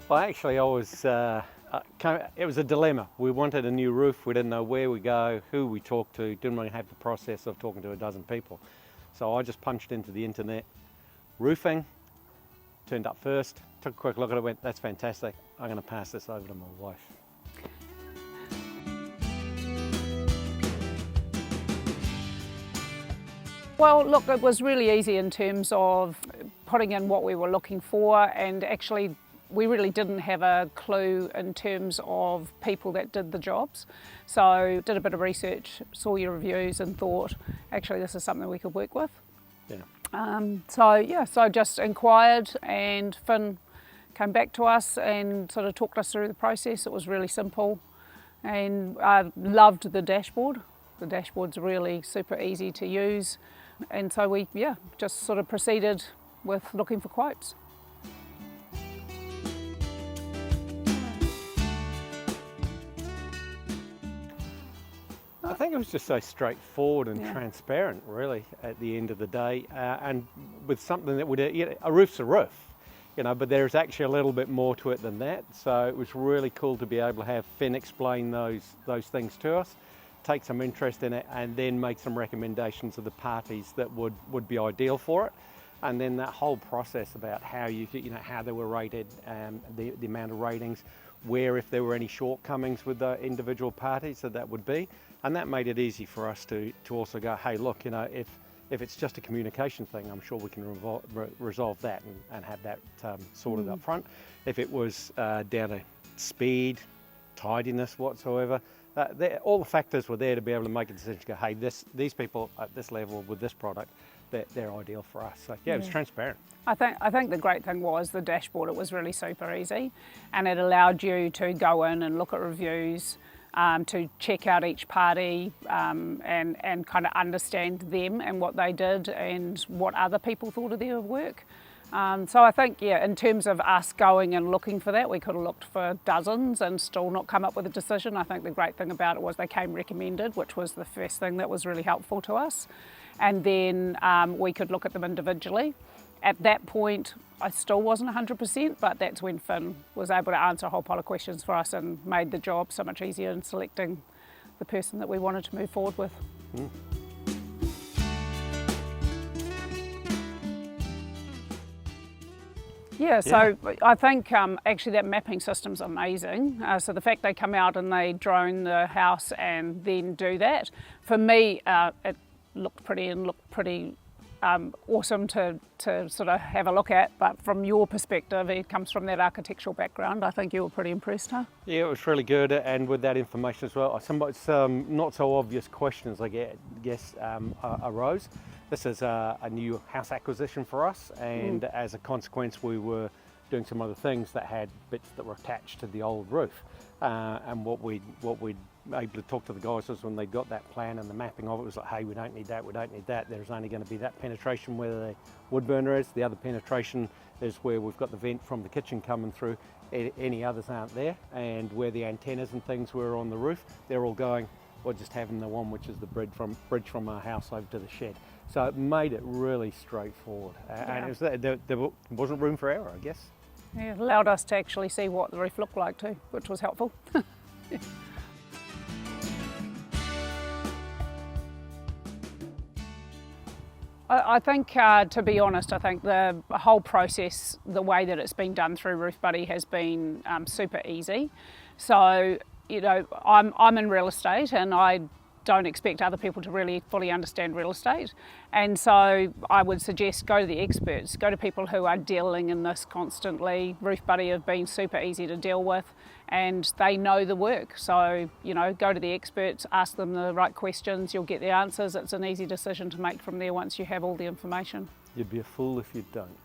Well, actually, it was a dilemma. We wanted a new roof. We didn't know where we go, who we talk to. Didn't really have the process of talking to a dozen people. So I just punched into the internet, roofing, turned up first, took a quick look at it, went, that's fantastic. I'm going to pass this over to my wife. Well, look, it was really easy in terms of putting in what we were looking for, and actually we really didn't have a clue in terms of people that did the jobs. So did a bit of research, saw your reviews and thought, actually this is something we could work with. Yeah. So just inquired, and Finn came back to us and sort of talked us through the process. It was really simple, and I loved the dashboard. The dashboard's really super easy to use. And so we just sort of proceeded with looking for quotes. I think it was just so straightforward and transparent, really, at the end of the day, and with something that would, a roof's a roof, but there's actually a little bit more to it than that. So it was really cool to be able to have Finn explain those things to us, take some interest in it, and then make some recommendations of the parties that would be ideal for it. And then that whole process about how how they were rated, the amount of ratings, where if there were any shortcomings with the individual parties that would be. And that made it easy for us to also go, hey, look, if it's just a communication thing, I'm sure we can resolve that and have that sorted up front. If it was down to speed, tidiness whatsoever, all the factors were there to be able to make a decision to go, hey, these people at this level with this product, they're ideal for us. So it was transparent. I think the great thing was the dashboard. It was really super easy, and it allowed you to go in and look at reviews, to check out each party, and kind of understand them and what they did and what other people thought of their work. So I think, in terms of us going and looking for that, we could have looked for dozens and still not come up with a decision. I think the great thing about it was they came recommended, which was the first thing that was really helpful to us. And then we could look at them individually. At that point, I still wasn't 100%, but that's when Finn was able to answer a whole pile of questions for us and made the job so much easier in selecting the person that we wanted to move forward with. So I think actually that mapping system's amazing. So the fact they come out and they drone the house and then do that, for me, it looked pretty awesome to sort of have a look at. But from your perspective, it comes from that architectural background. I think you were pretty impressed, huh? Yeah, it was really good, and with that information as well, some not so obvious questions I guess arose. This is a new house acquisition for us, and as a consequence we were doing some other things that had bits that were attached to the old roof. And what we'd able to talk to the guys was when they got that plan and the mapping of it, was like, hey, we don't need that, there's only going to be that penetration where the wood burner is. The other penetration is where we've got the vent from the kitchen coming through. Any others aren't there, and where the antennas and things were on the roof, they're all going, or just having the one which is the bridge from our house over to the shed. So it made it really straightforward, and it was, there wasn't room for error, I guess. Yeah, it allowed us to actually see what the roof looked like too, which was helpful. I think, to be honest, I think the whole process, the way that it's been done through Roofbuddy has been super easy. So, I'm in real estate, and I don't expect other people to really fully understand real estate. And so I would suggest go to the experts, go to people who are dealing in this constantly. Roofbuddy have been super easy to deal with, and they know the work. So, go to the experts, ask them the right questions, you'll get the answers. It's an easy decision to make from there once you have all the information. You'd be a fool if you don't.